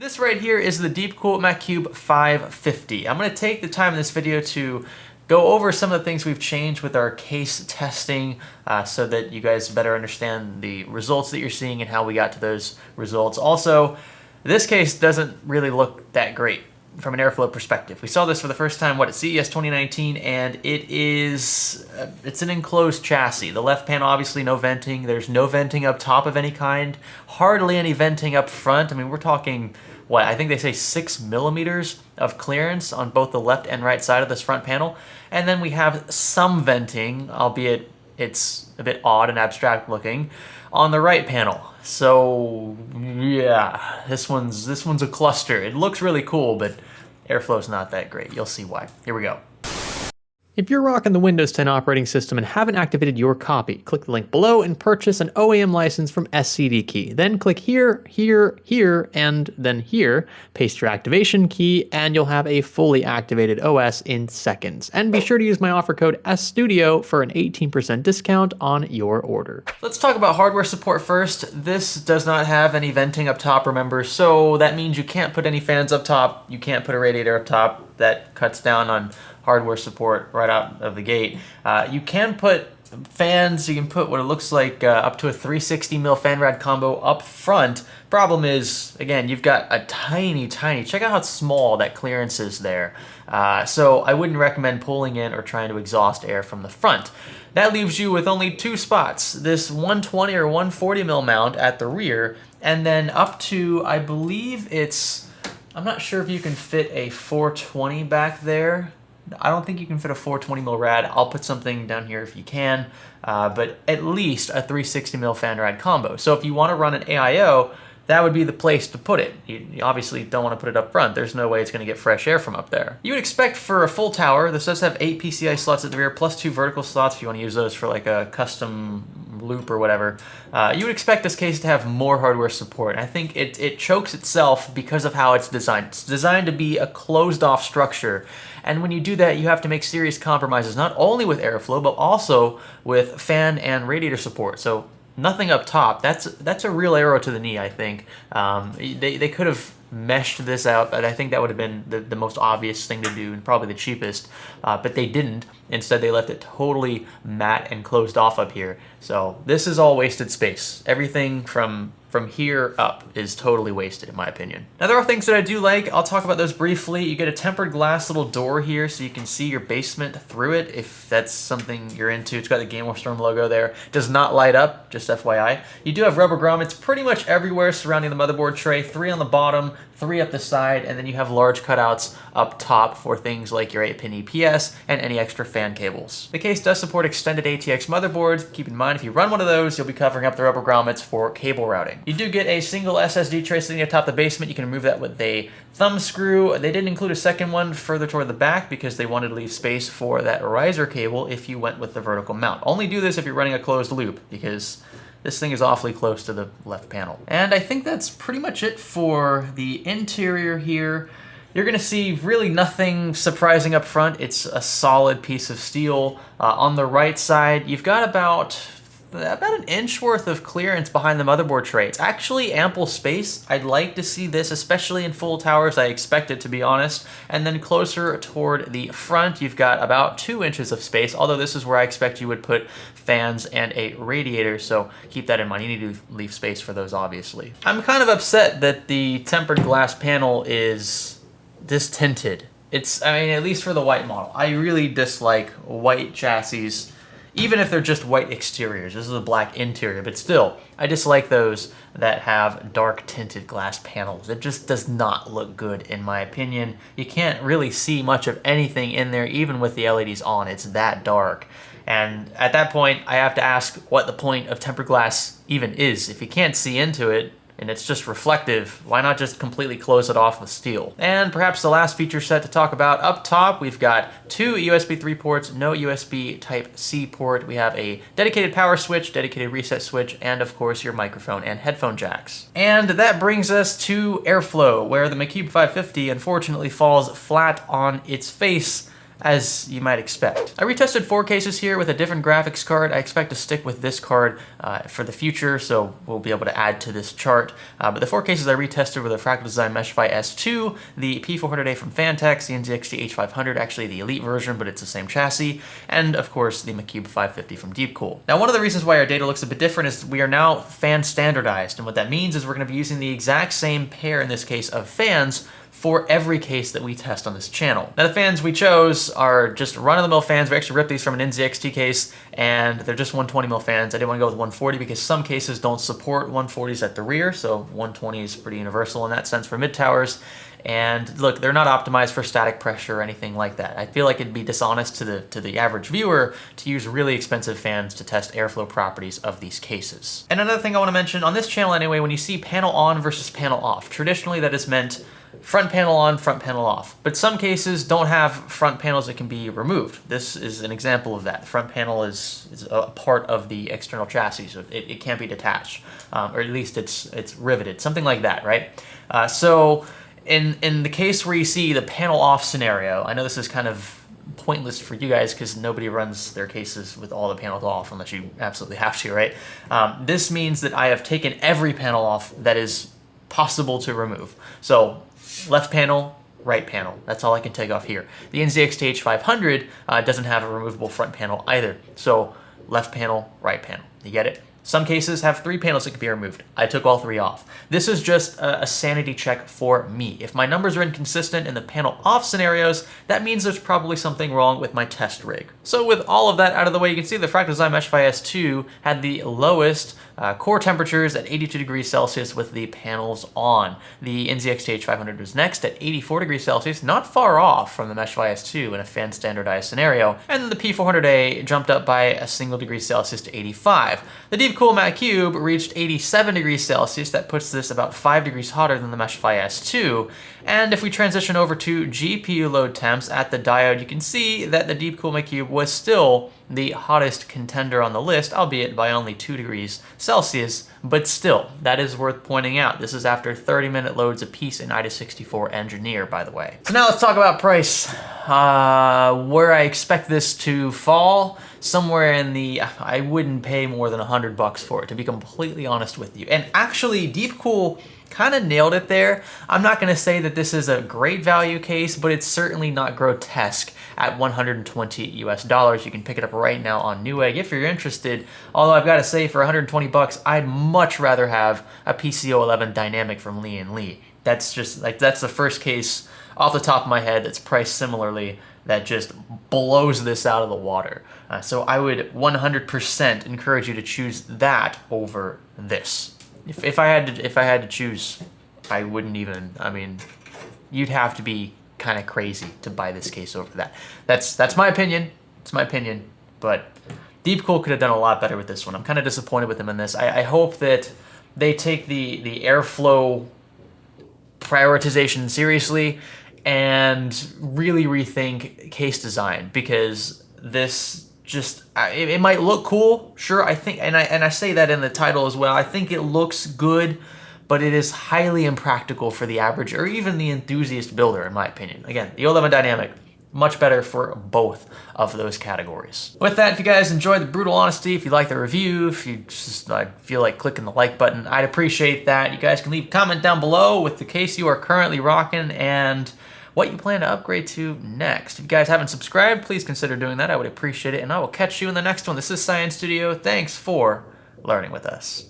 This right here is the Deepcool Macube 550. I'm going to take the time in this video to go over some of the things we've changed with our case testing so that you guys better understand the results that you're seeing and how we got to those results. Also, this case doesn't really look that great from an airflow perspective. We saw this for the first time, at CES 2019, and it's an enclosed chassis. The left panel, obviously no venting. There's no venting up top of any kind. Hardly any venting up front. I mean, we're talking, I think they say 6 millimeters of clearance on both the left and right side of this front panel. And then we have some venting, albeit it's a bit odd and abstract looking, on the right panel. So yeah, this one's a cluster. It looks really cool, but airflow's not that great. You'll see why. Here we go. If you're rocking the Windows 10 operating system and haven't activated your copy, click the link below and purchase an OEM license from SCD Key. Then click here, here, here, and then here. Paste your activation key and you'll have a fully activated OS in seconds. And be sure to use my offer code SStudio for an 18% discount on your order. Let's talk about hardware support first. This does not have any venting up top, remember, so that means you can't put any fans up top, you can't put a radiator up top. That cuts down on hardware support right out of the gate. You can put fans, you can put what it looks like up to a 360 mil fan rad combo up front. Problem is, again, you've got a tiny, check out how small that clearance is there. So I wouldn't recommend pulling in or trying to exhaust air from the front. That leaves you with only two spots, this 120 or 140 mil mount at the rear, and then up to, I believe I'm not sure if you can fit a 420 back there. I don't think you can fit a 420 mil rad. I'll put something down here if you can, but at least a 360 mil fan rad combo. So if you want to run an AIO, that would be the place to put it. You obviously don't want to put it up front. There's no way it's going to get fresh air from up there. You would expect for a full tower, this does have 8 PCI slots at the rear, plus 2 vertical slots if you want to use those for like a custom loop or whatever. You would expect this case to have more hardware support. I think it chokes itself because of how it's designed. It's designed to be a closed off structure. And when you do that, you have to make serious compromises, not only with airflow, but also with fan and radiator support. So nothing up top. That's a real arrow to the knee, I think. They could have meshed this out, but I think that would have been the most obvious thing to do and probably the cheapest, but they didn't. Instead, they left it totally matte and closed off up here. So this is all wasted space. Everything from here up is totally wasted, in my opinion. Now, there are things that I do like. I'll talk about those briefly. You get a tempered glass little door here so you can see your basement through it if that's something you're into. It's got the Game of Storm logo there. It does not light up, just FYI. You do have rubber grommets pretty much everywhere surrounding the motherboard tray, 3 on the bottom, 3 up the side, and then you have large cutouts up top for things like your 8-pin EPS and any extra fan cables. The case does support extended ATX motherboards. Keep in mind, if you run one of those, you'll be covering up the rubber grommets for cable routing. You do get a single SSD tray sitting atop the basement. You can remove that with a thumb screw. They didn't include a second one further toward the back because they wanted to leave space for that riser cable if you went with the vertical mount. Only do this if you're running a closed loop because this thing is awfully close to the left panel. And I think that's pretty much it for the interior here. You're gonna see really nothing surprising up front. It's a solid piece of steel. On the right side, you've got about an inch worth of clearance behind the motherboard tray. It's actually ample space. I'd like to see this, especially in full towers. I expect it, to be honest. And then closer toward the front, you've got about 2 inches of space, although this is where I expect you would put fans and a radiator, so keep that in mind. You need to leave space for those, obviously. I'm kind of upset that the tempered glass panel is distinted. I mean, at least for the white model. I really dislike white chassis, even if they're just white exteriors. This is a black interior, but still, I dislike those that have dark tinted glass panels. It just does not look good, in my opinion. You can't really see much of anything in there, even with the LEDs on. It's that dark. And at that point, I have to ask what the point of tempered glass even is. If you can't see into it, and it's just reflective, why not just completely close it off with steel? And perhaps the last feature set to talk about, up top, we've got 2 USB 3 ports, no USB Type-C port. We have a dedicated power switch, dedicated reset switch, and of course your microphone and headphone jacks. And that brings us to airflow, where the Macube 550 unfortunately falls flat on its face as you might expect. I retested 4 cases here with a different graphics card. I expect to stick with this card for the future, so we'll be able to add to this chart. But the 4 cases I retested were the Fractal Design Meshify S2, the P400A from Fantex, the NZXT H500, actually the Elite version, but it's the same chassis, and of course the Macube 550 from Deepcool. Now, one of the reasons why our data looks a bit different is we are now fan standardized, and what that means is we're going to be using the exact same pair, in this case, of fans for every case that we test on this channel. Now, the fans we chose are just run-of-the-mill fans. We actually ripped these from an NZXT case, and they're just 120mm fans. I didn't want to go with 140 because some cases don't support 140s at the rear, so 120 is pretty universal in that sense for mid-towers. And look, they're not optimized for static pressure or anything like that. I feel like it'd be dishonest to the average viewer to use really expensive fans to test airflow properties of these cases. And another thing I want to mention, on this channel anyway, when you see panel on versus panel off, traditionally that is meant front panel on, front panel off. But some cases don't have front panels that can be removed. This is an example of that. Front panel is a part of the external chassis, so it can't be detached, or at least it's riveted, something like that, right? So in the case where you see the panel off scenario, I know this is kind of pointless for you guys because nobody runs their cases with all the panels off unless you absolutely have to, right? This means that I have taken every panel off that is possible to remove. So left panel, right panel. That's all I can take off here. The NZXT H500 doesn't have a removable front panel either. So left panel, right panel. You get it? Some cases have 3 panels that can be removed. I took all 3 off. This is just a sanity check for me. If my numbers are inconsistent in the panel off scenarios, that means there's probably something wrong with my test rig. So with all of that out of the way, you can see the Fractal Design Meshify S2 had the lowest core temperatures at 82 degrees Celsius with the panels on. The NZXT H500 was next at 84 degrees Celsius, not far off from the Meshify S2 in a fan standardized scenario. And then the P400A jumped up by a single degree Celsius to 85. The Deepcool Macube reached 87 degrees Celsius. That puts this about 5 degrees hotter than the Meshify S2. And if we transition over to GPU load temps at the diode, you can see that the Deepcool Macube was still the hottest contender on the list, albeit by only 2 degrees Celsius, but still, that is worth pointing out. This is after 30-minute loads apiece in IDA64 Engineer, by the way. So now let's talk about price. Where I expect this to fall, somewhere in the, I wouldn't pay more than $100 for it, to be completely honest with you. And actually, Deepcool kind of nailed it there. I'm not going to say that this is a great value case, but it's certainly not grotesque at $120 US. You can pick it up right now on Newegg if you're interested. Although I've got to say, for $120, I'd much rather have a PC-O11 Dynamic from Lian Li. That's just like, that's the first case off the top of my head that's priced similarly that just blows this out of the water. So I would 100% encourage you to choose that over this. If I had to choose, I wouldn't even. I mean, you'd have to be kind of crazy to buy this case over that. That's my opinion. It's my opinion. But Deepcool could have done a lot better with this one. I'm kind of disappointed with them in this. I hope that they take the airflow prioritization seriously and really rethink case design, because this just, it might look cool, sure, I think, and I say that in the title as well. I think it looks good, but it is highly impractical for the average or even the enthusiast builder, in my opinion. Again, the O11 Dynamic, much better for both of those categories. With that, if you guys enjoyed the brutal honesty, if you like the review, if you just feel like clicking the like button, I'd appreciate that. You guys can leave a comment down below with the case you are currently rocking and what you plan to upgrade to next. If you guys haven't subscribed, please consider doing that. I would appreciate it, and I will catch you in the next one. This is Science Studio. Thanks for learning with us.